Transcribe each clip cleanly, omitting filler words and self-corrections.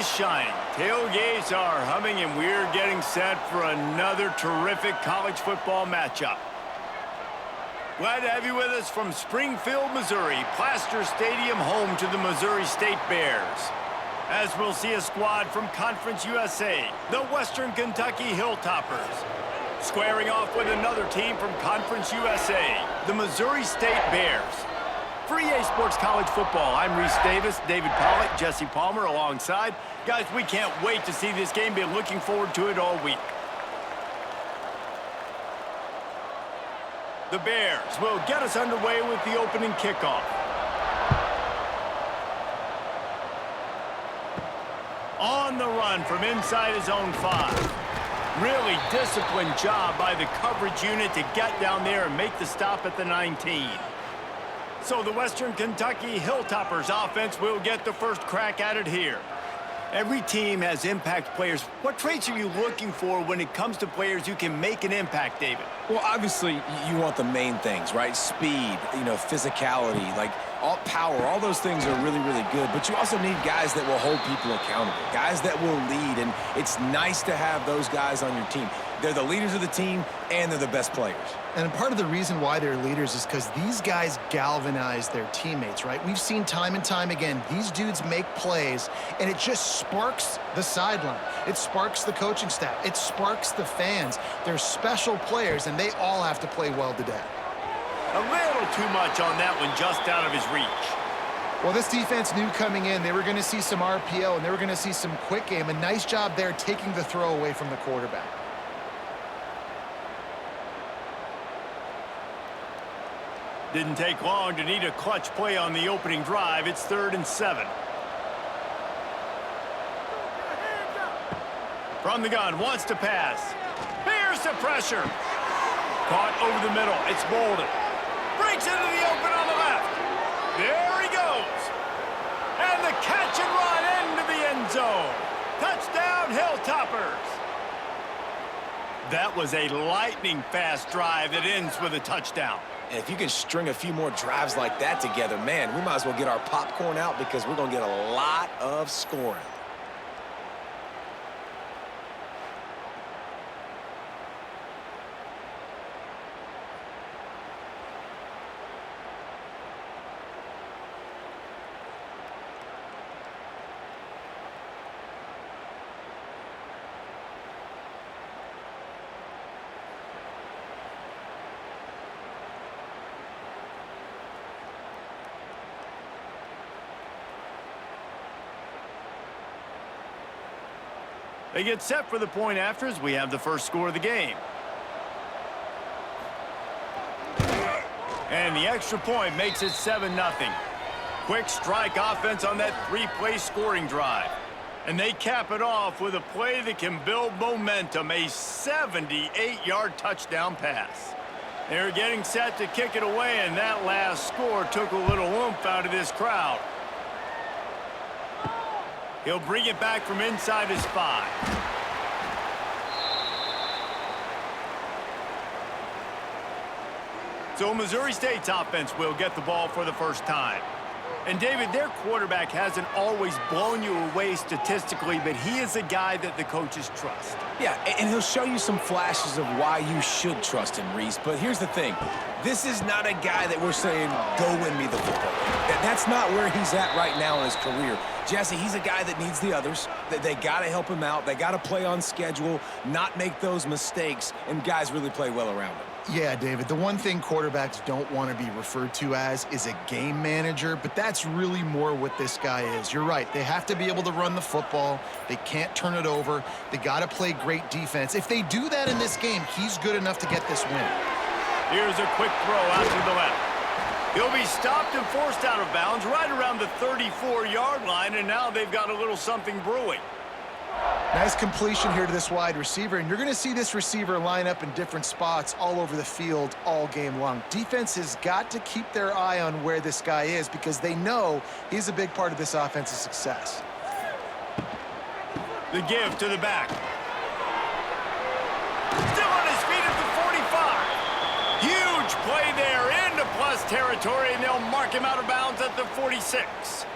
is shining. Tailgates are humming, and we're getting set for another terrific college football matchup. Glad to have you with us from Springfield, Missouri, Plaster Stadium, home to the Missouri State Bears. As we'll see a squad from Conference USA, the Western Kentucky Hilltoppers, squaring off with another team from Conference USA, the Missouri State Bears. For EA Sports College Football, I'm Reese Davis, David Pollack, Jesse Palmer alongside. Guys, we can't wait to see this game. Been looking forward to it all week. The Bears will get us underway with the opening kickoff. On the run from inside his own 5. Really disciplined job by the coverage unit to get down there and make the stop at the 19. So the Western Kentucky Hilltoppers offense will get the first crack at it here. Every team has impact players. What traits are you looking for when it comes to players who can make an impact, David? Well, obviously, you want the main things, right? Speed, physicality, like all power, all those things are really, really good. But you also need guys that will hold people accountable, guys that will lead, and it's nice to have those guys on your team. They're the leaders of the team, and they're the best players. And part of the reason why they're leaders is because these guys galvanize their teammates, right? We've seen time and time again, these dudes make plays, and it just sparks the sideline. It sparks the coaching staff. It sparks the fans. They're special players, and they all have to play well today. A little too much on that one, just out of his reach. Well, this defense knew coming in they were going to see some RPO, and they were going to see some quick game. A nice job there taking the throw away from the quarterback. Didn't take long to need a clutch play on the opening drive. It's 3rd and 7. From the gun, wants to pass. Here's the pressure. Caught over the middle. It's Bolden. Breaks into the open on the left. There he goes. And the catch and run into the end zone. Touchdown, Hilltoppers. That was a lightning-fast drive that ends with a touchdown. And if you can string a few more drives like that together, man, we might as well get our popcorn out because we're going to get a lot of scoring. They get set for the point after as we have the first score of the game. And the extra point makes it 7-0. Quick strike offense on that 3-play scoring drive. And they cap it off with a play that can build momentum, a 78-yard touchdown pass. They're getting set to kick it away, and that last score took a little oomph out of this crowd. He'll bring it back from inside his 5. So Missouri State's offense will get the ball for the first time. And David, their quarterback hasn't always blown you away statistically, but he is a guy that the coaches trust. Yeah, and he'll show you some flashes of why you should trust him, Reese. But here's the thing. This is not a guy that we're saying, go win me the football. That's not where he's at right now in his career. Jesse, he's a guy that needs the others. They got to help him out. They got to play on schedule, not make those mistakes, and guys really play well around him. Yeah, David, the one thing quarterbacks don't want to be referred to as is a game manager, but that's really more what this guy is. You're right. They have to be able to run the football. They can't turn it over. They got to play great defense. If they do that in this game, he's good enough to get this win. Here's a quick throw out to the left. He'll be stopped and forced out of bounds right around the 34-yard line, and now they've got a little something brewing. Nice completion here to this wide receiver, and you're going to see this receiver line up in different spots all over the field all game long. Defense has got to keep their eye on where this guy is because they know he's a big part of this offense's success. The give to the back. Still on his feet at the 45. Huge play there into plus territory, and they'll mark him out of bounds at the 46.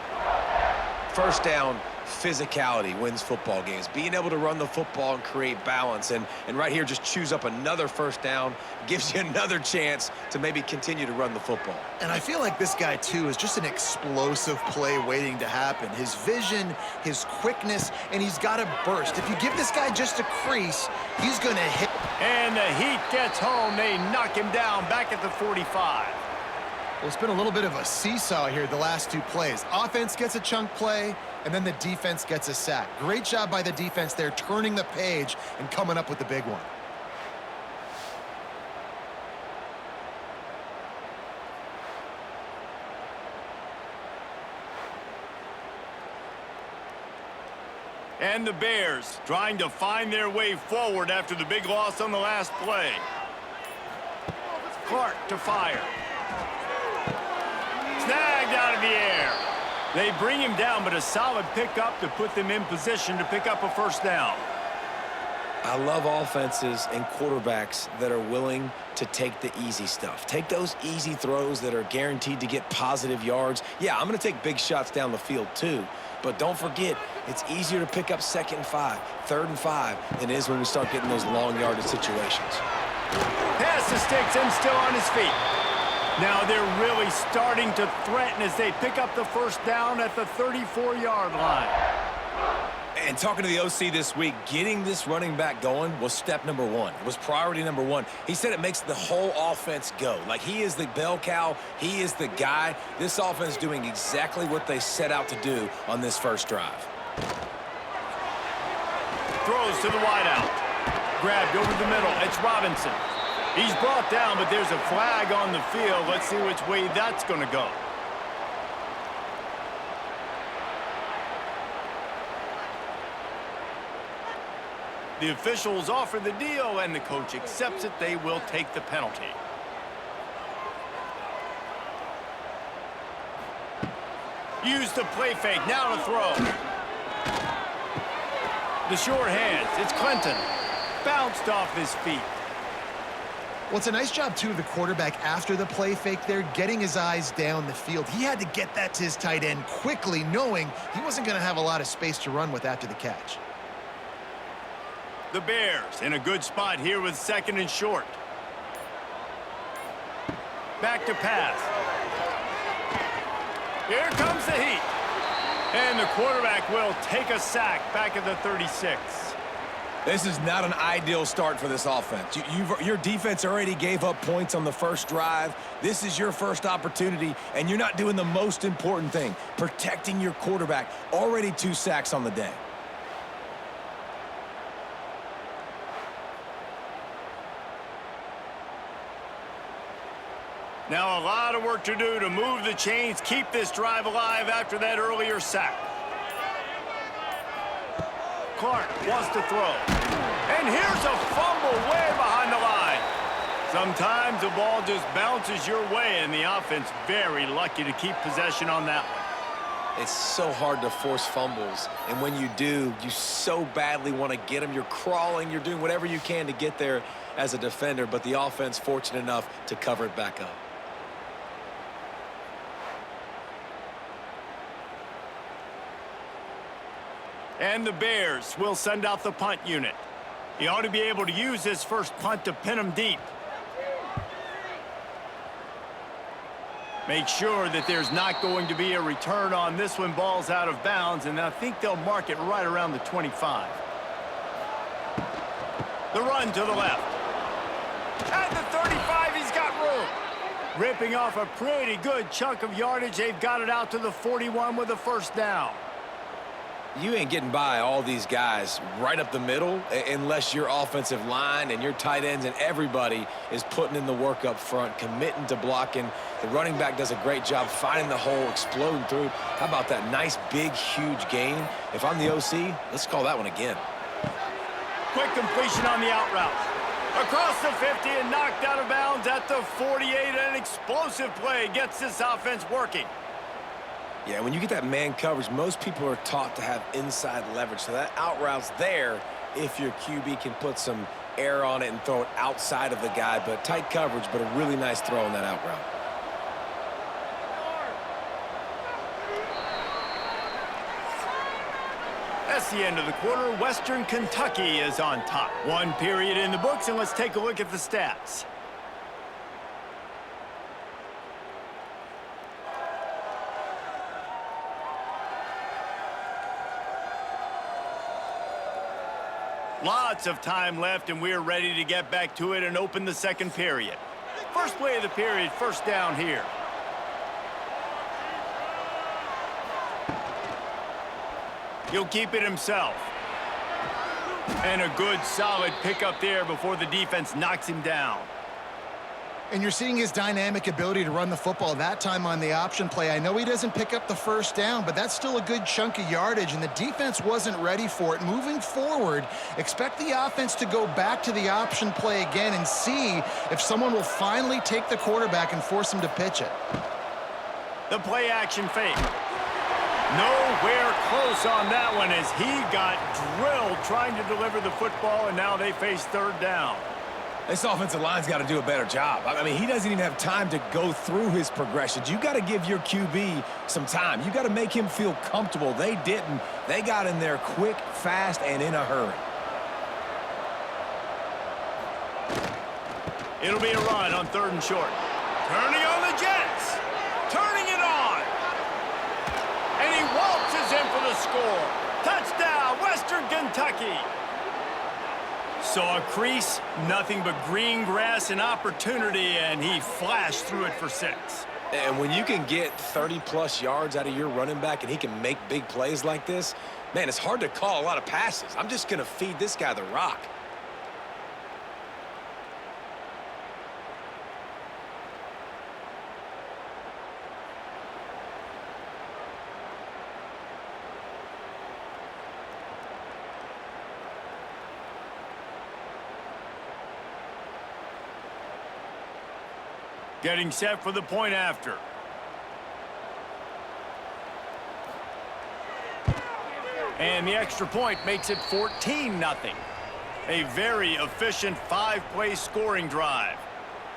First down, physicality wins football games. Being able to run the football and create balance. And right here, just choose up another first down, gives you another chance to maybe continue to run the football. And I feel like this guy, too, is just an explosive play waiting to happen. His vision, his quickness, and he's got a burst. If you give this guy just a crease, he's going to hit. And the heat gets home. They knock him down back at the 45. Well, it's been a little bit of a seesaw here the last two plays. Offense gets a chunk play, and then the defense gets a sack. Great job by the defense there, turning the page and coming up with the big one. And the Bears trying to find their way forward after the big loss on the last play. Clark to fire. Snagged out of the air. They bring him down, but a solid pickup to put them in position to pick up a first down. I love offenses and quarterbacks that are willing to take the easy stuff. Take those easy throws that are guaranteed to get positive yards. Yeah, I'm going to take big shots down the field too, but don't forget, it's easier to pick up 2nd and 5, 3rd and 5 than it is when we start getting those long yardage situations. Pass the sticks and still on his feet. Now they're really starting to threaten as they pick up the first down at the 34-yard line. And talking to the OC this week, getting this running back going was step number one. It was priority number one. He said it makes the whole offense go. Like, he is the bell cow. He is the guy. This offense is doing exactly what they set out to do on this first drive. Throws to the wideout. Grabbed over the middle. It's Robinson. He's brought down, but there's a flag on the field. Let's see which way that's going to go. The officials offer the deal, and the coach accepts it. They will take the penalty. Use the play fake. Now to throw. The short hands. It's Clinton. Bounced off his feet. Well, it's a nice job, too, of the quarterback after the play fake there, getting his eyes down the field. He had to get that to his tight end quickly, knowing he wasn't going to have a lot of space to run with after the catch. The Bears in a good spot here with 2nd and short. Back to pass. Here comes the heat. And the quarterback will take a sack back at the 36. This is not an ideal start for this offense. Your defense already gave up points on the first drive. This is your first opportunity, and you're not doing the most important thing, protecting your quarterback. Already 2 sacks on the day. Now a lot of work to do to move the chains, keep this drive alive after that earlier sack. Clark wants to throw. And here's a fumble way behind the line. Sometimes the ball just bounces your way, and the offense very lucky to keep possession on that one. It's so hard to force fumbles, and when you do, you so badly want to get them. You're crawling, you're doing whatever you can to get there as a defender, but the offense fortunate enough to cover it back up. And the Bears will send out the punt unit. He ought to be able to use this first punt to pin him deep. Make sure that there's not going to be a return on this one. Ball's out of bounds, and I think they'll mark it right around the 25. The run to the left. At the 35, he's got room. Ripping off a pretty good chunk of yardage. They've got it out to the 41 with a first down. You ain't getting by all these guys right up the middle unless your offensive line and your tight ends and everybody is putting in the work up front, committing to blocking. The running back does a great job finding the hole, exploding through. How about that nice, big, huge gain? If I'm the OC, let's call that one again. Quick completion on the out route. Across the 50 and knocked out of bounds at the 48. An explosive play gets this offense working. Yeah, when you get that man coverage, most people are taught to have inside leverage. So that out route's there if your QB can put some air on it and throw it outside of the guy. But tight coverage, but a really nice throw on that out route. it's the end of the quarter. Western Kentucky is on top. One period in the books, and let's take a look at the stats. Lots of time left, and we're ready to get back to it and open the second period. First play of the period, first down here. He'll keep it himself. And a good, solid pickup there before the defense knocks him down. And you're seeing his dynamic ability to run the football, that time on the option play. I know he doesn't pick up the first down, but that's still a good chunk of yardage, and the defense wasn't ready for it. Moving forward, expect the offense to go back to the option play again and see if someone will finally take the quarterback and force him to pitch it. The play action fake. Nowhere close on that one as he got drilled trying to deliver the football, and now they face third down. This offensive line's got to do a better job. I mean, he doesn't even have time to go through his progressions. You got to give your QB some time. You got to make him feel comfortable. They didn't. They got in there quick, fast, and in a hurry. It'll be a run on third and short. Turning on the Jets. Turning it on. And he waltzes in for the score. Touchdown, Western Kentucky. Saw a crease, nothing but green grass and opportunity, and he flashed through it for 6. And when you can get 30-plus yards out of your running back and he can make big plays like this, man, it's hard to call a lot of passes. I'm just going to feed this guy the rock. Getting set for the point after. And the extra point makes it 14-0. A very efficient 5-play scoring drive.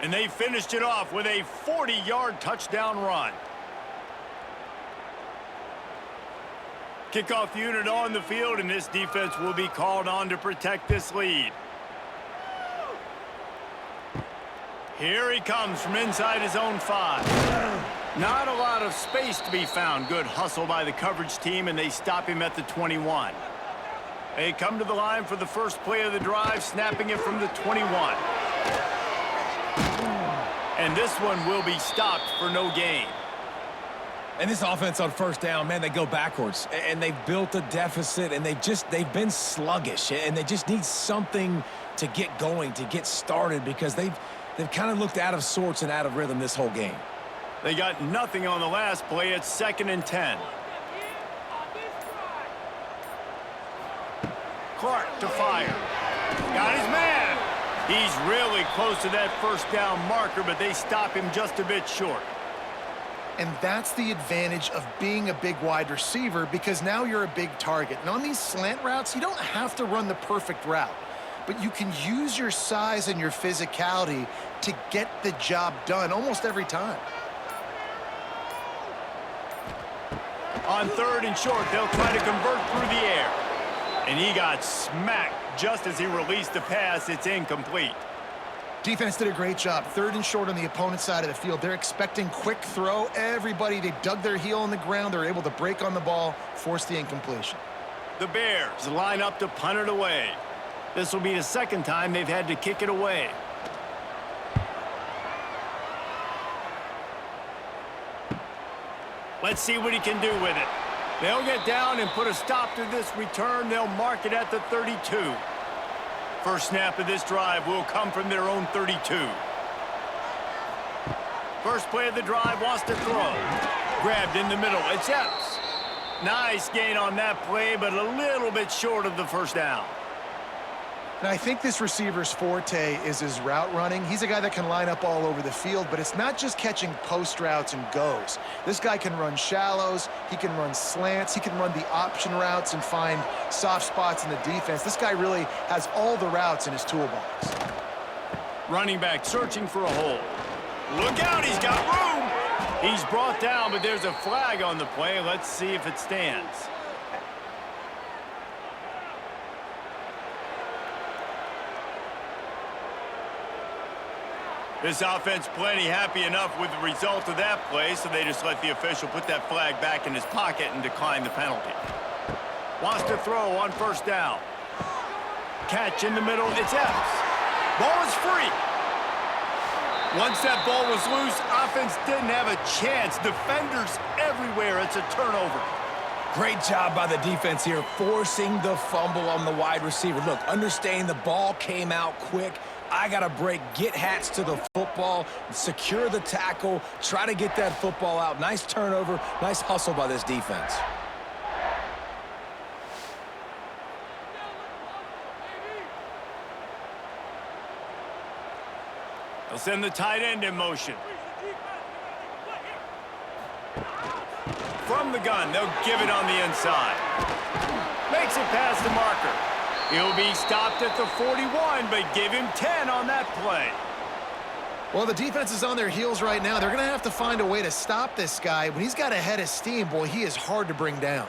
And they finished it off with a 40-yard touchdown run. Kickoff unit on the field, and this defense will be called on to protect this lead. Here he comes from inside his own 5. Not a lot of space to be found. Good hustle by the coverage team, and they stop him at the 21. They come to the line for the first play of the drive, snapping it from the 21. And this one will be stopped for no gain. And this offense on first down, man, they go backwards. And they've built a deficit, and they've been sluggish. And they just need something to get going, to get started, because they've kind of looked out of sorts and out of rhythm this whole game. They got nothing on the last play. It's 2nd and 10. Clark to fire. Got his man. He's really close to that first down marker, but they stop him just a bit short. And that's the advantage of being a big wide receiver, because now you're a big target. And on these slant routes, you don't have to run the perfect route, but you can use your size and your physicality to get the job done almost every time. On third and short, they'll try to convert through the air. And he got smacked just as he released the pass. It's incomplete. Defense did a great job. 3rd and short on the opponent's side of the field. They're expecting quick throw. Everybody, they dug their heel on the ground. They're able to break on the ball, force the incompletion. The Bears line up to punt it away. This will be the 2nd time they've had to kick it away. Let's see what he can do with it. They'll get down and put a stop to this return. They'll mark it at the 32. First snap of this drive will come from their own 32. First play of the drive, wants to throw. Grabbed in the middle. It's Epps. Nice gain on that play, but a little bit short of the first down. Now, I think this receiver's forte is his route running. He's a guy that can line up all over the field, but it's not just catching post routes and goes. This guy can run shallows, he can run slants, he can run the option routes and find soft spots in the defense. This guy really has all the routes in his toolbox. Running back searching for a hole. Look out, he's got room. He's brought down, but there's a flag on the play. Let's see if it stands. This offense plenty happy enough with the result of that play, so they just let the official put that flag back in his pocket and decline the penalty. Wants to throw on first down. Catch in the middle, it's Epps. Ball is free. Once that ball was loose, offense didn't have a chance. Defenders everywhere, it's a turnover. Great job by the defense here, forcing the fumble on the wide receiver. Look, understanding the ball came out quick. I got to break, get hats to the football, secure the tackle, try to get that football out. Nice turnover, nice hustle by this defense. They'll send the tight end in motion. From the gun, they'll give it on the inside. Makes it past the marker. He'll be stopped at the 41, but give him 10 on that play. Well, the defense is on their heels right now. They're going to have to find a way to stop this guy. When he's got a head of steam, boy, he is hard to bring down.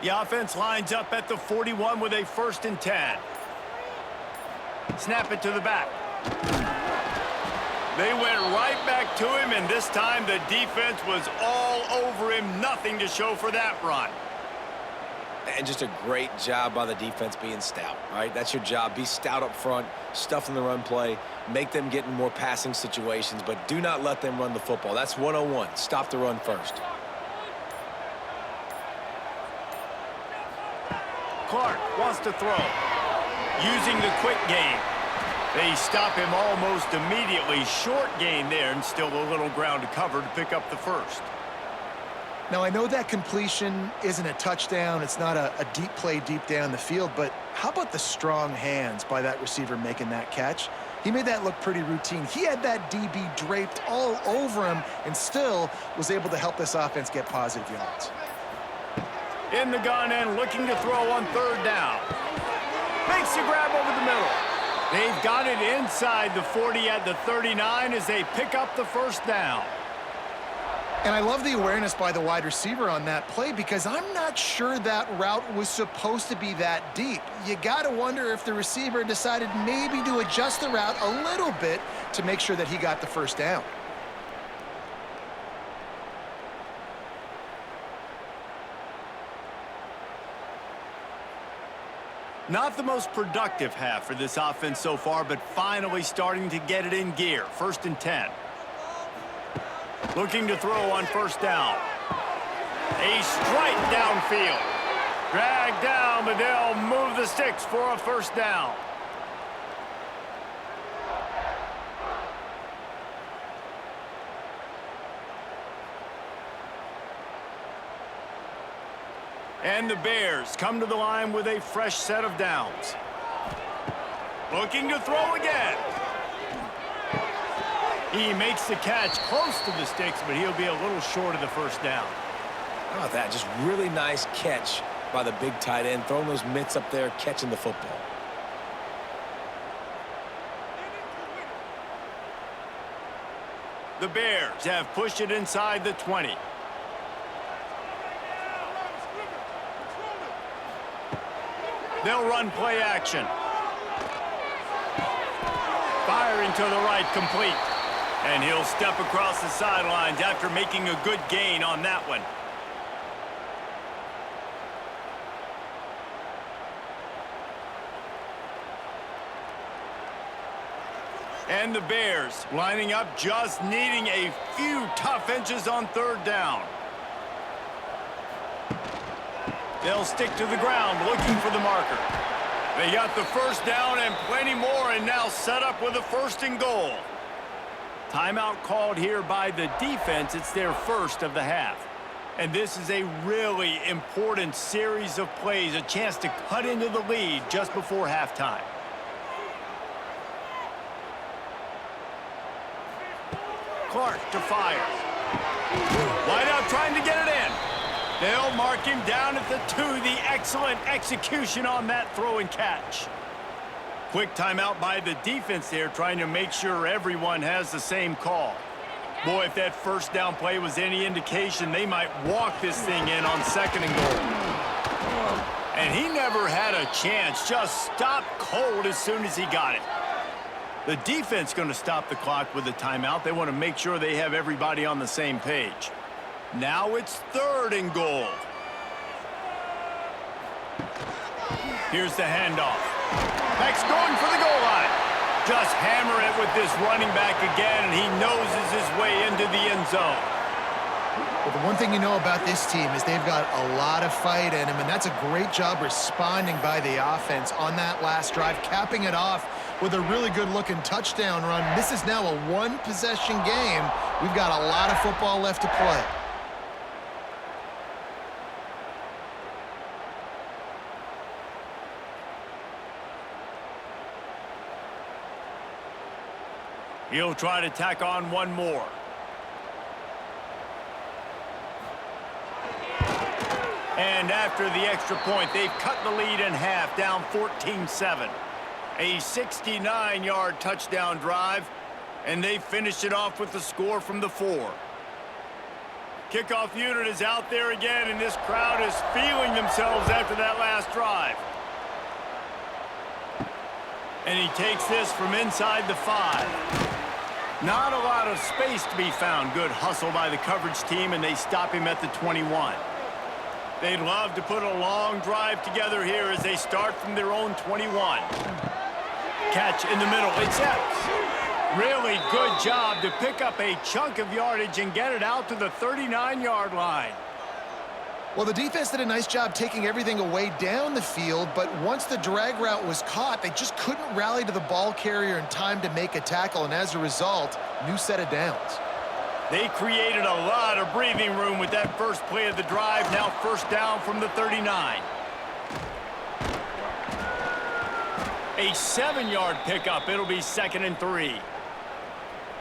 The offense lines up at the 41 with a 1st and 10. Snap it to the back. They went right back to him, and this time the defense was all over him. Nothing to show for that run. And just a great job by the defense being stout, right? That's your job. Be stout up front, stuff in the run play, make them get in more passing situations, but do not let them run the football. That's 101. Stop the run first. Clark wants to throw. Using the quick game. They stop him almost immediately. Short gain there, and still a little ground to cover to pick up the 1st. Now, I know that completion isn't a touchdown. It's not a deep play deep down the field, but how about the strong hands by that receiver making that catch? He made that look pretty routine. He had that DB draped all over him and still was able to help this offense get positive yards. In the gun and looking to throw on 3rd down. Makes the grab over the middle. They've got it inside the 40 at the 39 as they pick up the 1st down. And I love the awareness by the wide receiver on that play because I'm not sure that route was supposed to be that deep. You got to wonder if the receiver decided maybe to adjust the route a little bit to make sure that he got the 1st down. Not the most productive half for this offense so far, but finally starting to get it in gear. 1st and 10. Looking to throw on 1st down. A strike downfield. Dragged down, but they'll move the sticks for a 1st down. And the Bears come to the line with a fresh set of downs. Looking to throw again. He makes the catch close to the sticks, but he'll be a little short of the 1st down. How about that? Just really nice catch by the big tight end, throwing those mitts up there, catching the football. The Bears have pushed it inside the 20. They'll run play action. Firing to the right, complete. And he'll step across the sidelines after making a good gain on that one. And the Bears lining up, just needing a few tough inches on 3rd down. They'll stick to the ground looking for the marker. They got the 1st down and plenty more, and now set up with a 1st and goal. Timeout called here by the defense. It's their 1st of the half. And this is a really important series of plays, a chance to cut into the lead just before halftime. Clark to fire. Wide out trying to get it in. They'll mark him down at the 2. The excellent execution on that throw and catch. Quick timeout by the defense there, trying to make sure everyone has the same call. Boy, if that 1st down play was any indication, they might walk this thing in on 2nd and goal. And he never had a chance. Just stopped cold as soon as he got it. The defense going to stop the clock with a timeout. They want to make sure they have everybody on the same page. Now it's 3rd and goal. Here's the handoff. Max going for the goal line. Just hammer it with this running back again, and he noses his way into the end zone. Well, the one thing you know about this team is they've got a lot of fight in them, and that's a great job responding by the offense on that last drive, capping it off with a really good-looking touchdown run. This is now a one-possession game. We've got a lot of football left to play. He'll try to tack on one more. And after the extra point, they've cut the lead in half, down 14-7. A 69-yard touchdown drive, and they finish it off with the score from the 4. Kickoff unit is out there again, and this crowd is feeling themselves after that last drive. And he takes this from inside the 5. Not a lot of space to be found. Good hustle by the coverage team, and they stop him at the 21. They'd love to put a long drive together here as they start from their own 21. Catch in the middle. It's out. Really good job to pick up a chunk of yardage and get it out to the 39-yard line. Well, the defense did a nice job taking everything away down the field, but once the drag route was caught, they just couldn't rally to the ball carrier in time to make a tackle, and as a result, new set of downs. They created a lot of breathing room with that first play of the drive. Now 1st down from the 39. A 7-yard pickup. It'll be 2nd and 3.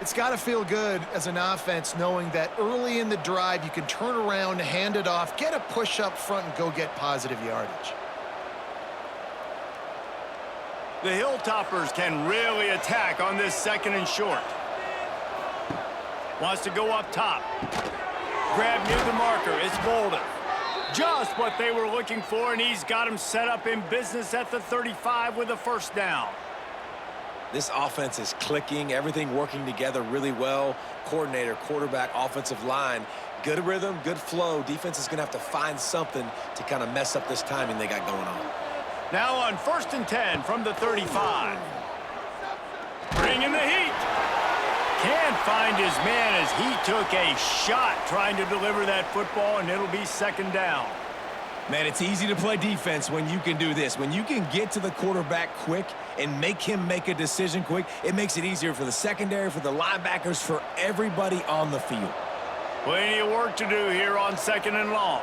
It's got to feel good as an offense knowing that early in the drive you can turn around, hand it off, get a push up front, and go get positive yardage. The Hilltoppers can really attack on this 2nd and short. Wants to go up top. Grab near the marker. It's Bolden. Just what they were looking for, and he's got him set up in business at the 35 with a 1st down. This offense is clicking, everything working together really well. Coordinator, quarterback, offensive line, good rhythm, good flow. Defense is going to have to find something to kind of mess up this timing they got going on. Now on 1st and 10 from the 35. Bringing the heat. Can't find his man as he took a shot trying to deliver that football, and it'll be 2nd down. Man, it's easy to play defense when you can do this. When you can get to the quarterback quick and make him make a decision quick, it makes it easier for the secondary, for the linebackers, for everybody on the field. Plenty of work to do here on 2nd and long.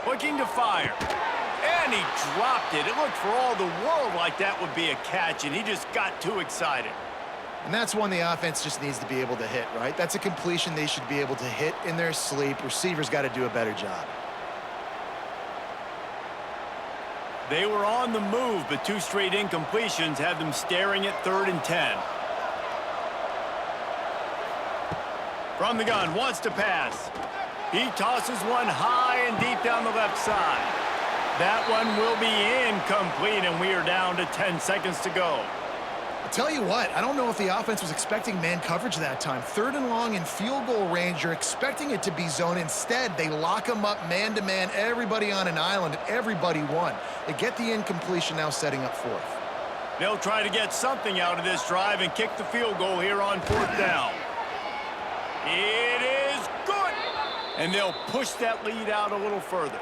Looking to fire. And he dropped it. It looked for all the world like that would be a catch, and he just got too excited. And that's one the offense just needs to be able to hit, right? That's a completion they should be able to hit in their sleep. Receivers got to do a better job. They were on the move, but 2 straight incompletions have them staring at 3rd and 10. From the gun, wants to pass. He tosses one high and deep down the left side. That one will be incomplete, and we are down to 10 seconds to go. I'll tell you what, I don't know if the offense was expecting man coverage that time. 3rd and long in field goal range, you're expecting it to be zone. Instead, they lock them up man-to-man, everybody on an island, and everybody won. They get the incompletion, now setting up 4th. They'll try to get something out of this drive and kick the field goal here on 4th down. It is good! And they'll push that lead out a little further.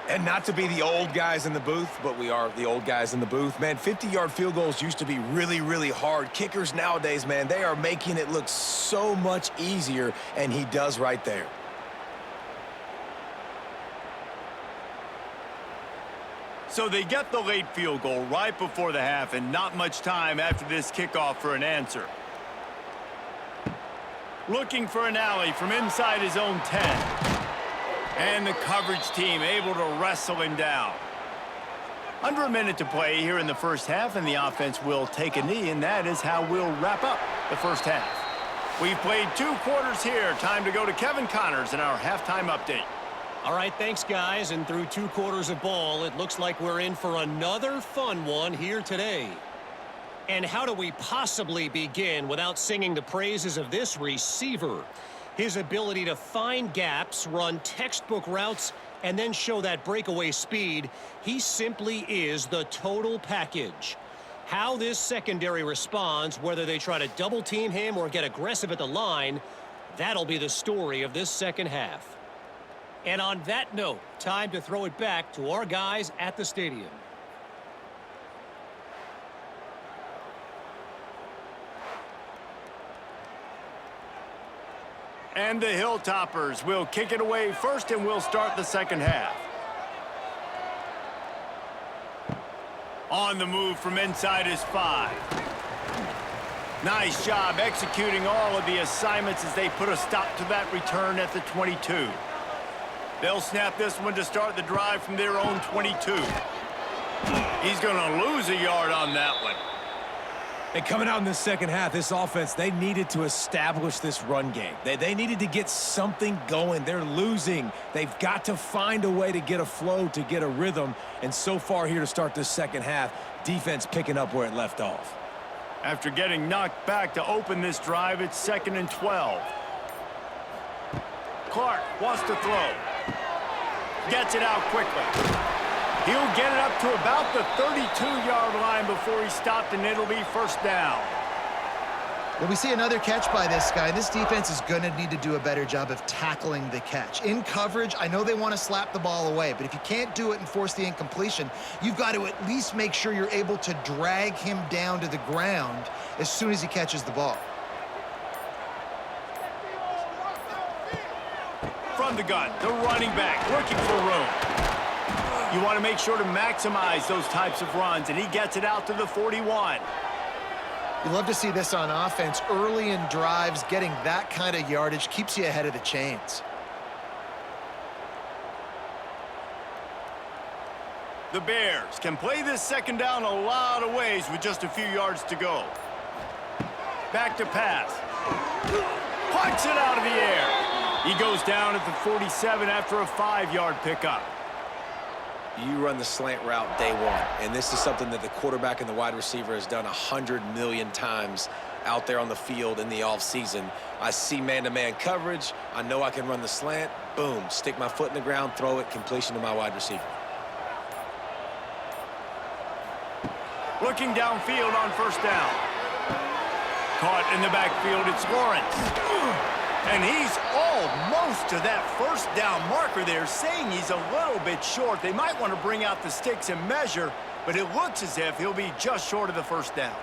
And not to be the old guys in the booth, but we are the old guys in the booth. Man, 50-yard field goals used to be really, really hard. Kickers nowadays, man, they are making it look so much easier, and he does right there. So they get the late field goal right before the half, and not much time after this kickoff for an answer. Looking for an alley from inside his own 10. And the coverage team able to wrestle him down. Under a minute to play here in the first half, and the offense will take a knee, and that is how we'll wrap up the first half. We've played 2 quarters here. Time to go to Kevin Connors in our halftime update. All right, thanks, guys. And through 2 quarters of ball, it looks like we're in for another fun one here today. And how do we possibly begin without singing the praises of this receiver? His ability to find gaps, run textbook routes, and then show that breakaway speed. He simply is the total package. How this secondary responds, whether they try to double team him or get aggressive at the line, that'll be the story of this second half. And on that note, time to throw it back to our guys at the stadium. And the Hilltoppers will kick it away first, and we'll start the second half. On the move from inside is 5. Nice job executing all of the assignments as they put a stop to that return at the 22. They'll snap this one to start the drive from their own 22. He's going to lose a yard on that one. And coming out in the second half, this offense, they needed to establish this run game. They needed to get something going. They're losing. They've got to find a way to get a flow, to get a rhythm. And so far here to start this second half, defense picking up where it left off. After getting knocked back to open this drive, it's 2nd and 12. Clark wants to throw. Gets it out quickly. He'll get it up to about the 32-yard line before he stopped, and it'll be first down. Well, we see another catch by this guy. This defense is going to need to do a better job of tackling the catch. In coverage, I know they want to slap the ball away, but if you can't do it and force the incompletion, you've got to at least make sure you're able to drag him down to the ground as soon as he catches the ball. From the gun, the running back looking for room. You want to make sure to maximize those types of runs, and he gets it out to the 41. You love to see this on offense. Early in drives, getting that kind of yardage keeps you ahead of the chains. The Bears can play this second down a lot of ways with just a few yards to go. Back to pass. Punch it out of the air. He goes down at the 47 after a 5-yard pickup. You run the slant route day one, and this is something that the quarterback and the wide receiver has done 100 million times out there on the field in the offseason. I see man-to-man coverage. I know I can run the slant. Boom, stick my foot in the ground, throw it, completion to my wide receiver. Looking downfield on first down. Caught in the backfield, it's Lawrence. And he's almost to that first down marker there, saying he's a little bit short. They might want to bring out the sticks and measure, but it looks as if he'll be just short of the first down.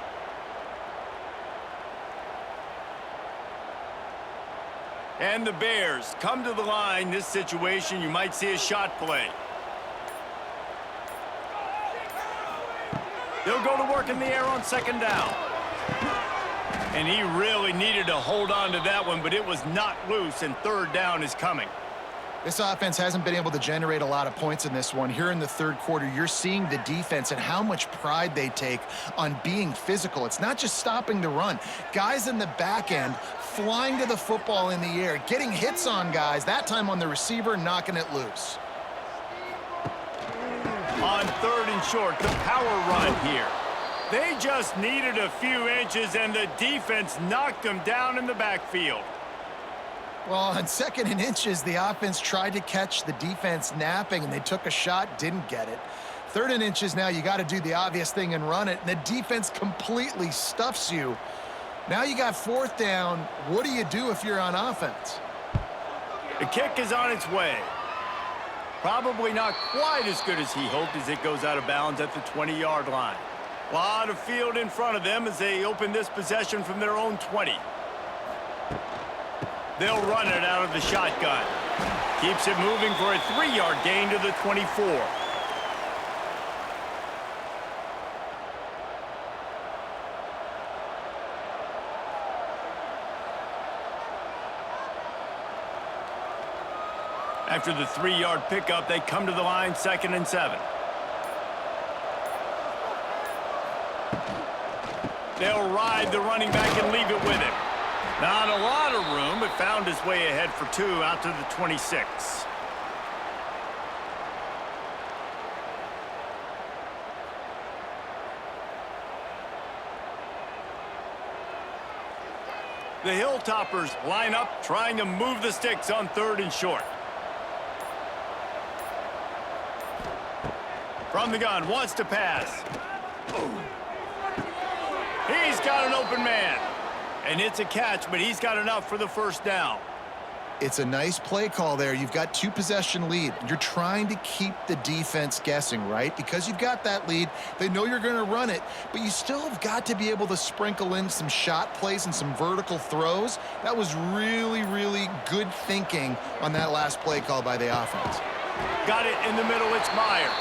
And the Bears come to the line. This situation, you might see a shot play. They'll go to work in the air on second down. And he really needed to hold on to that one, but it was knocked loose, and third down is coming. This offense hasn't been able to generate a lot of points in this one. Here in the third quarter, you're seeing the defense and how much pride they take on being physical. It's not just stopping the run. Guys in the back end flying to the football in the air, getting hits on guys, that time on the receiver, knocking it loose. On 3rd and short, the power run here. They just needed a few inches, and the defense knocked them down in the backfield. Well, on 2nd and inches, the offense tried to catch the defense napping, and they took a shot, didn't get it. 3rd and inches now, you got to do the obvious thing and run it, and the defense completely stuffs you. Now you got 4th down. What do you do if you're on offense? The kick is on its way. Probably not quite as good as he hoped as it goes out of bounds at the 20-yard line. A lot of field in front of them as they open this possession from their own 20. They'll run it out of the shotgun. Keeps it moving for a 3-yard gain to the 24. After the 3-yard pickup, they come to the line 2nd and 7. They'll ride the running back and leave it with him. Not a lot of room, but found his way ahead for 2 out to the 26. The Hilltoppers line up, trying to move the sticks on 3rd and short. From the gun, wants to pass. He's got an open man. And it's a catch, but he's got enough for the first down. It's a nice play call there. You've got 2-possession lead. You're trying to keep the defense guessing, right? Because you've got that lead, they know you're going to run it, but you still have got to be able to sprinkle in some shot plays and some vertical throws. That was really, really good thinking on that last play call by the offense. Got it in the middle, it's Myers.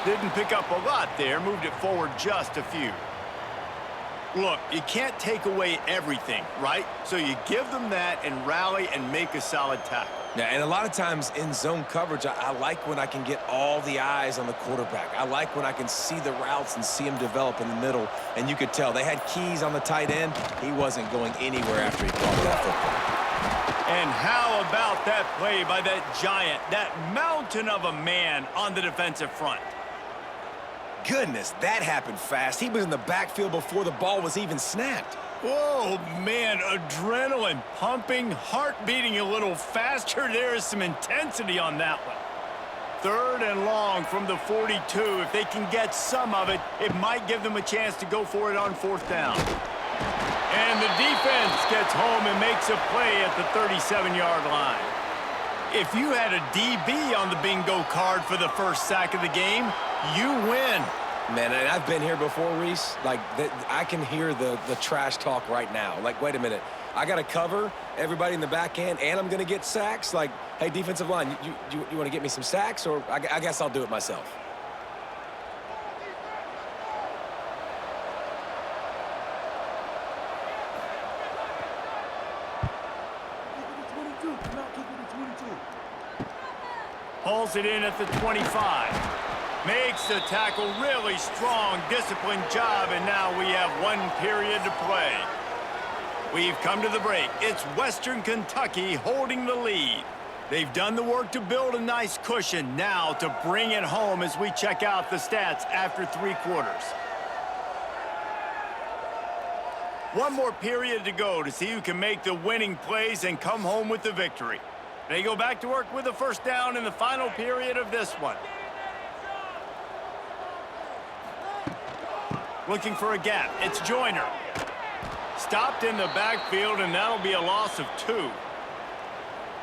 Didn't pick up a lot there, moved it forward just a few. Look, you can't take away everything, right? So you give them that and rally and make a solid tackle. Yeah, and a lot of times in zone coverage, I like when I can get all the eyes on the quarterback. I like when I can see the routes and see him develop in the middle. And you could tell they had keys on the tight end. He wasn't going anywhere after he caught that football. And how about that play by that giant, that mountain of a man on the defensive front? Goodness, that happened fast. He was in the backfield before the ball was even snapped. Whoa, man, adrenaline pumping, heart beating a little faster. There is some intensity on that one. 3rd and long from the 42. If they can get some of it, it might give them a chance to go for it on 4th down. And the defense gets home and makes a play at the 37-yard line. If you had a DB on the bingo card for the first sack of the game, you win. Man, and I've been here before, Reese. Like, I can hear the trash talk right now. Like, wait a minute. I got to cover everybody in the back end, and I'm going to get sacks? Like, hey, defensive line, you want to get me some sacks? Or I guess I'll do it myself. Pulls it in at the 25. Makes the tackle, really strong, disciplined job, and now we have 1 period to play. We've come to the break. It's Western Kentucky holding the lead. They've done the work to build a nice cushion, now to bring it home as we check out the stats after 3 quarters. 1 more period to go to see who can make the winning plays and come home with the victory. They go back to work with a first down in the final period of this one. Looking for a gap. It's Joyner. Stopped in the backfield, and that'll be a loss of 2.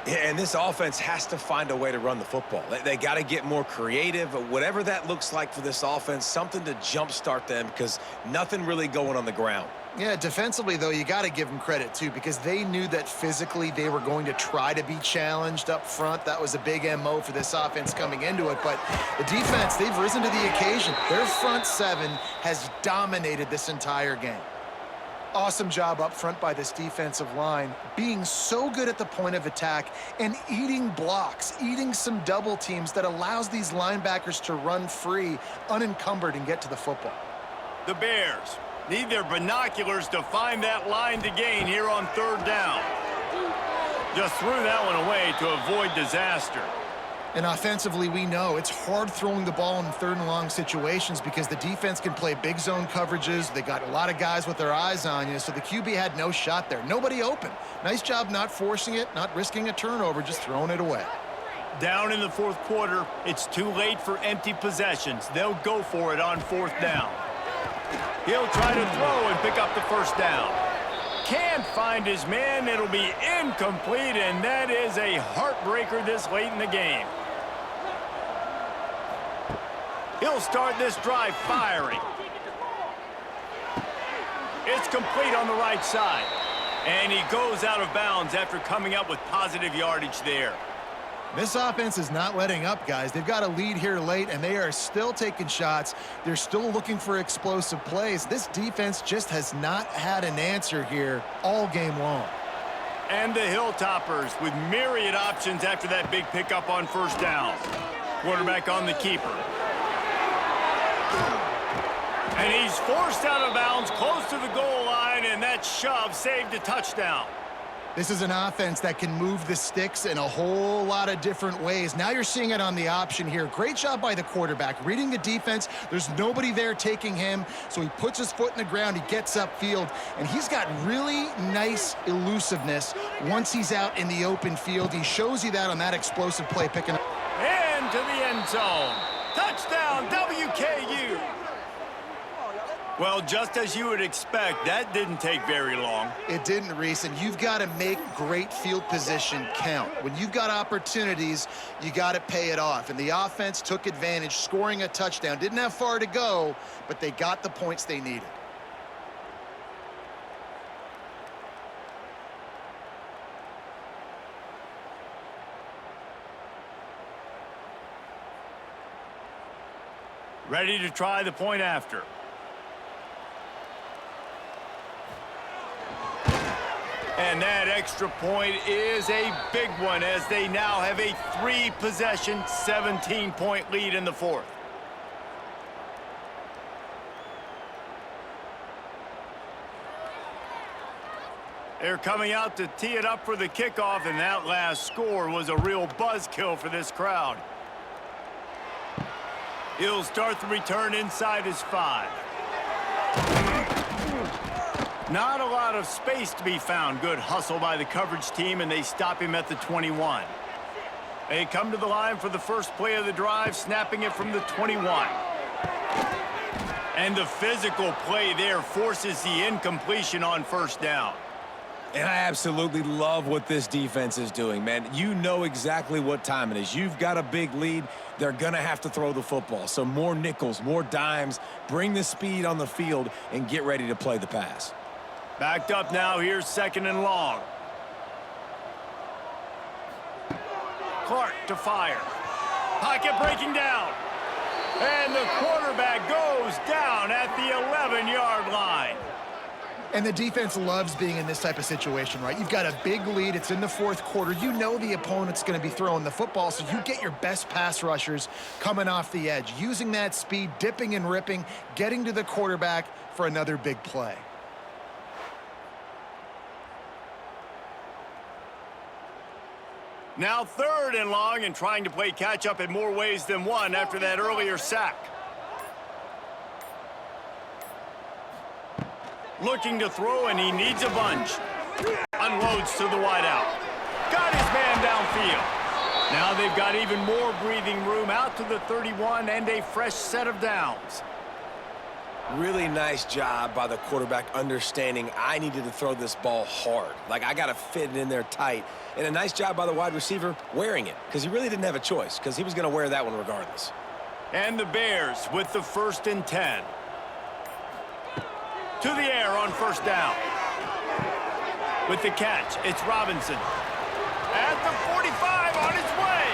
Yeah, and this offense has to find a way to run the football. They got to get more creative, whatever that looks like for this offense, something to jumpstart them because nothing really going on the ground. Yeah, defensively, though, you got to give them credit, too, because they knew that physically they were going to try to be challenged up front. That was a big MO for this offense coming into it. But the defense, they've risen to the occasion. Their front 7 has dominated this entire game. Awesome job up front by this defensive line, being so good at the point of attack and eating blocks, eating some double teams that allows these linebackers to run free, unencumbered, and get to the football. The Bears need their binoculars to find that line to gain here on 3rd down. Just threw that one away to avoid disaster. And offensively, we know it's hard throwing the ball in 3rd and long situations because the defense can play big zone coverages. They got a lot of guys with their eyes on you, so the QB had no shot there. Nobody open. Nice job not forcing it, not risking a turnover, just throwing it away. Down in the 4th quarter, it's too late for empty possessions. They'll go for it on 4th down. He'll try to throw and pick up the first down. Can't find his man. It'll be incomplete, and that is a heartbreaker this late in the game. He'll start this drive firing. It's complete on the right side. And he goes out of bounds after coming up with positive yardage there. This offense is not letting up, guys. They've got a lead here late, and they are still taking shots. They're still looking for explosive plays. This defense just has not had an answer here all game long. And the Hilltoppers with myriad options after that big pickup on 1st down. Quarterback on the keeper. And he's forced out of bounds close to the goal line, and that shove saved a touchdown. This is an offense that can move the sticks in a whole lot of different ways. Now you're seeing it on the option here. Great job by the quarterback. Reading the defense, there's nobody there taking him, so he puts his foot in the ground, he gets upfield, and he's got really nice elusiveness once he's out in the open field. He shows you that on that explosive play, picking up. And to the end zone. Touchdown, WKU. Well, just as you would expect, that didn't take very long. It didn't, Reese, and you've got to make great field position count. When you've got opportunities, you got to pay it off. And the offense took advantage, scoring a touchdown. Didn't have far to go, but they got the points they needed. Ready to try the point after. And that extra point is a big one as they now have a 3-possession, 17-point lead in the fourth. They're coming out to tee it up for the kickoff, and that last score was a real buzzkill for this crowd. He'll start the return inside his 5. Not a lot of space to be found. Good hustle by the coverage team, and they stop him at the 21. They come to the line for the first play of the drive, snapping it from the 21. And the physical play there forces the incompletion on first down. And I absolutely love what this defense is doing, man. You know exactly what time it is. You've got a big lead. They're going to have to throw the football. So more nickels, more dimes, bring the speed on the field, and get ready to play the pass. Backed up now, here's 2nd and long. Clark to fire. Pocket breaking down. And the quarterback goes down at the 11-yard line. And the defense loves being in this type of situation, right? You've got a big lead. It's in the fourth quarter. You know the opponent's going to be throwing the football, so you get your best pass rushers coming off the edge, using that speed, dipping and ripping, getting to the quarterback for another big play. Now 3rd and long, and trying to play catch-up in more ways than one after that earlier sack. Looking to throw, and he needs a bunch. Unloads to the wideout. Got his man downfield. Now they've got even more breathing room out to the 31 and a fresh set of downs. Really nice job by the quarterback understanding I needed to throw this ball hard. Like, I got to fit it in there tight. And a nice job by the wide receiver wearing it, because he really didn't have a choice, because he was going to wear that one regardless. And the Bears with the 1st and 10. To the air on first down. With the catch, it's Robinson. At the 45 on his way.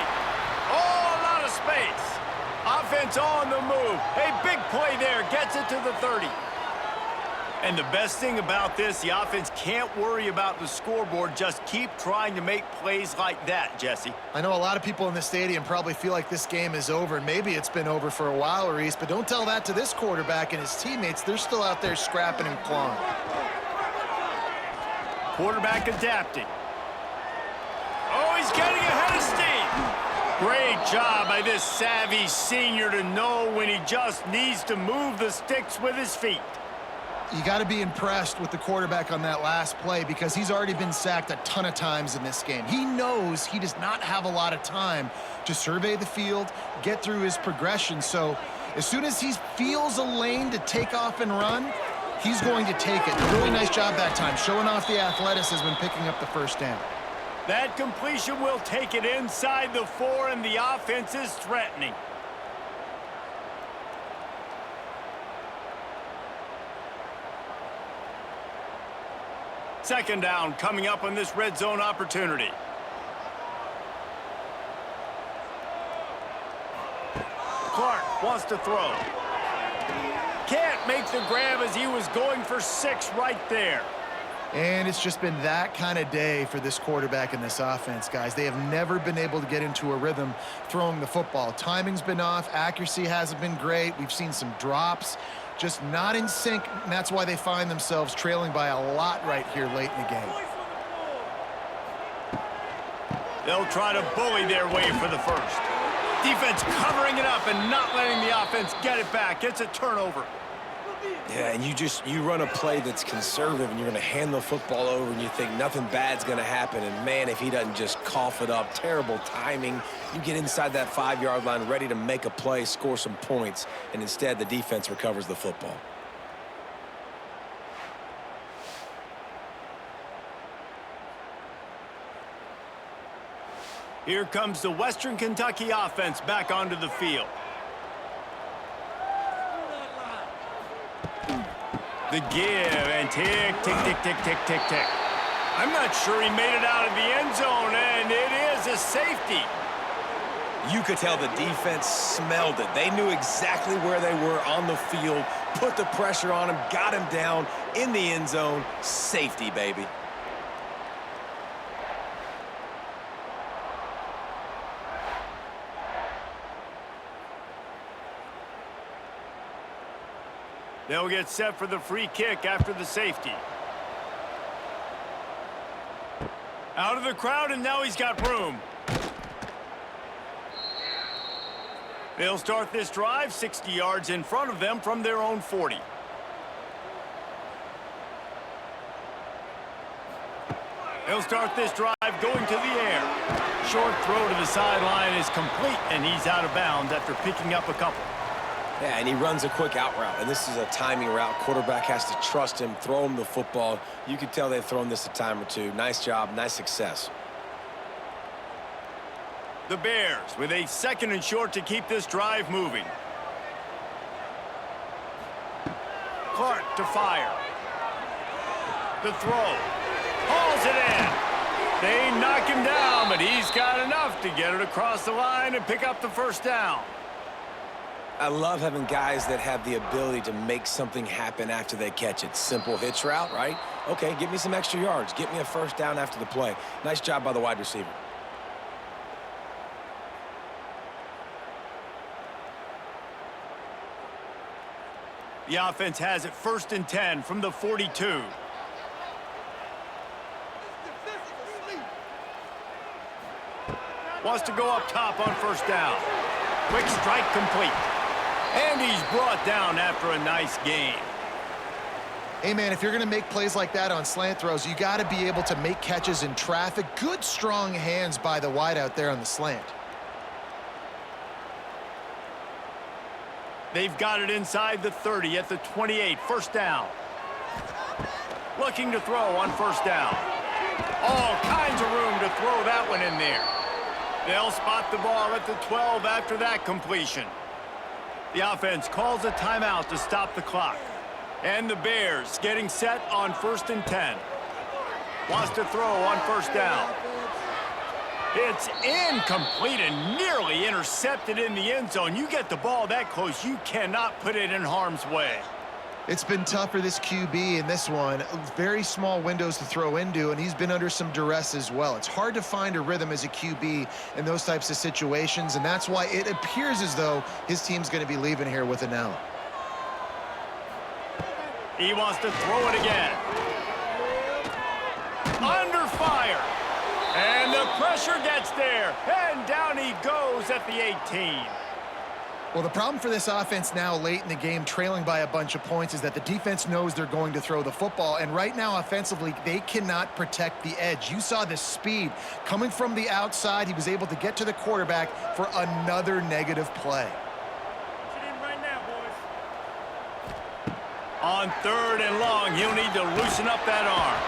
Oh, a lot of space. Offense on the move. A big play there. Gets it to the 30. And the best thing about this, the offense can't worry about the scoreboard. Just keep trying to make plays like that, Jesse. I know a lot of people in the stadium probably feel like this game is over, and maybe it's been over for a while, Reese, but don't tell that to this quarterback and his teammates. They're still out there scrapping and clawing. Quarterback adapting. Oh, he's getting ahead of steam. Great job by this savvy senior to know when he just needs to move the sticks with his feet. You got to be impressed with the quarterback on that last play, because he's already been sacked a ton of times in this game. He knows he does not have a lot of time to survey the field, get through his progression. So as soon as he feels a lane to take off and run, he's going to take it. A really nice job that time, showing off the athleticism and picking up the first down. That completion will take it inside the 4, and the offense is threatening. Second down coming up on this red zone opportunity. Clark wants to throw. Can't make the grab as he was going for 6 right there. And it's just been that kind of day for this quarterback and this offense, guys. They have never been able to get into a rhythm throwing the football. Timing's been off. Accuracy hasn't been great. We've seen some drops. Just not in sync, and that's why they find themselves trailing by a lot right here late in the game. They'll try to bully their way for the first. Defense covering it up and not letting the offense get it back. It's a turnover. Yeah, and you run a play that's conservative, and you're going to hand the football over, and you think nothing bad's going to happen. And, man, if he doesn't just cough it up, terrible timing. You get inside that 5-yard line ready to make a play, score some points, and instead the defense recovers the football. Here comes the Western Kentucky offense back onto the field. The give and tick, tick, tick, tick, tick, tick, tick. I'm not sure he made it out of the end zone, and it is a safety. You could tell the defense smelled it. They knew exactly where they were on the field, put the pressure on him, got him down in the end zone. Safety, baby. They'll get set for the free kick after the safety. Out of the crowd, and now he's got room. They'll start this drive 60 yards in front of them from their own 40. They'll start this drive going to the air. Short throw to the sideline is complete, and he's out of bounds after picking up a couple. Yeah, and he runs a quick out route, and this is a timing route. Quarterback has to trust him, throw him the football. You can tell they've thrown this a time or two. Nice job, nice success. The Bears with a 2nd and short to keep this drive moving. Clark to fire. The throw. Hauls it in. They knock him down, but he's got enough to get it across the line and pick up the first down. I love having guys that have the ability to make something happen after they catch it. Simple hitch route, right? Okay, give me some extra yards. Get me a first down after the play. Nice job by the wide receiver. The offense has it 1st and 10 from the 42. Wants to go up top on first down. Quick strike complete. And he's brought down after a nice gain. Hey, man, if you're going to make plays like that on slant throws, you got to be able to make catches in traffic. Good, strong hands by the wide out there on the slant. They've got it inside the 30 at the 28. First down. Looking to throw on first down. All kinds of room to throw that one in there. They'll spot the ball at the 12 after that completion. The offense calls a timeout to stop the clock. And the Bears getting set on 1st and 10. Wants to throw on first down. It's incomplete and nearly intercepted in the end zone. You get the ball that close, you cannot put it in harm's way. It's been tough for this QB in this one. Very small windows to throw into, and he's been under some duress as well. It's hard to find a rhythm as a QB in those types of situations, and that's why it appears as though his team's going to be leaving here with an L. He wants to throw it again. Under fire. And the pressure gets there. And down he goes at the 18. Well, the problem for this offense now late in the game, trailing by a bunch of points, is that the defense knows they're going to throw the football. And right now, offensively, they cannot protect the edge. You saw the speed coming from the outside. He was able to get to the quarterback for another negative play. On 3rd and long, he'll need to loosen up that arm.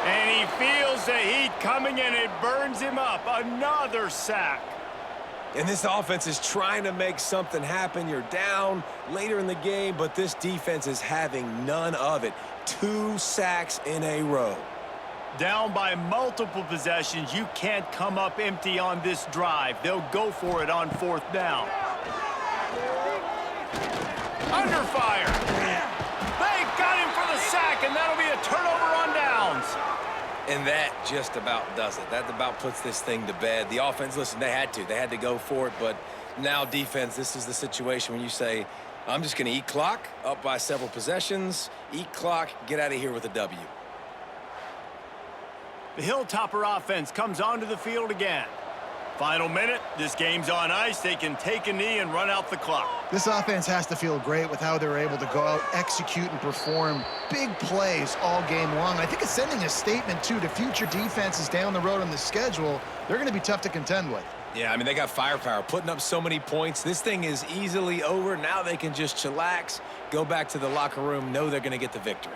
And he feels the heat coming, and it burns him up. Another sack. And this offense is trying to make something happen. You're down later in the game, but this defense is having none of it. 2 sacks in a row. Down by multiple possessions, you can't come up empty on this drive. They'll go for it on 4th down. Under fire. They got him for the sack, and that'll be a turnover on downs. And that just about does it. That about puts this thing to bed. The offense, listen, they had to go for it, but now defense, this is the situation when you say, I'm just going to eat clock, up by several possessions, eat clock, get out of here with a W. The Hilltopper offense comes onto the field again. Final minute, this game's on ice. They can take a knee and run out the clock. This offense has to feel great with how they're able to go out, execute, and perform big plays all game long. I think it's sending a statement, too, to future defenses down the road on the schedule. They're going to be tough to contend with. Yeah, I mean, they got firepower, putting up so many points. This thing is easily over. Now they can just chillax, go back to the locker room, know they're going to get the victory.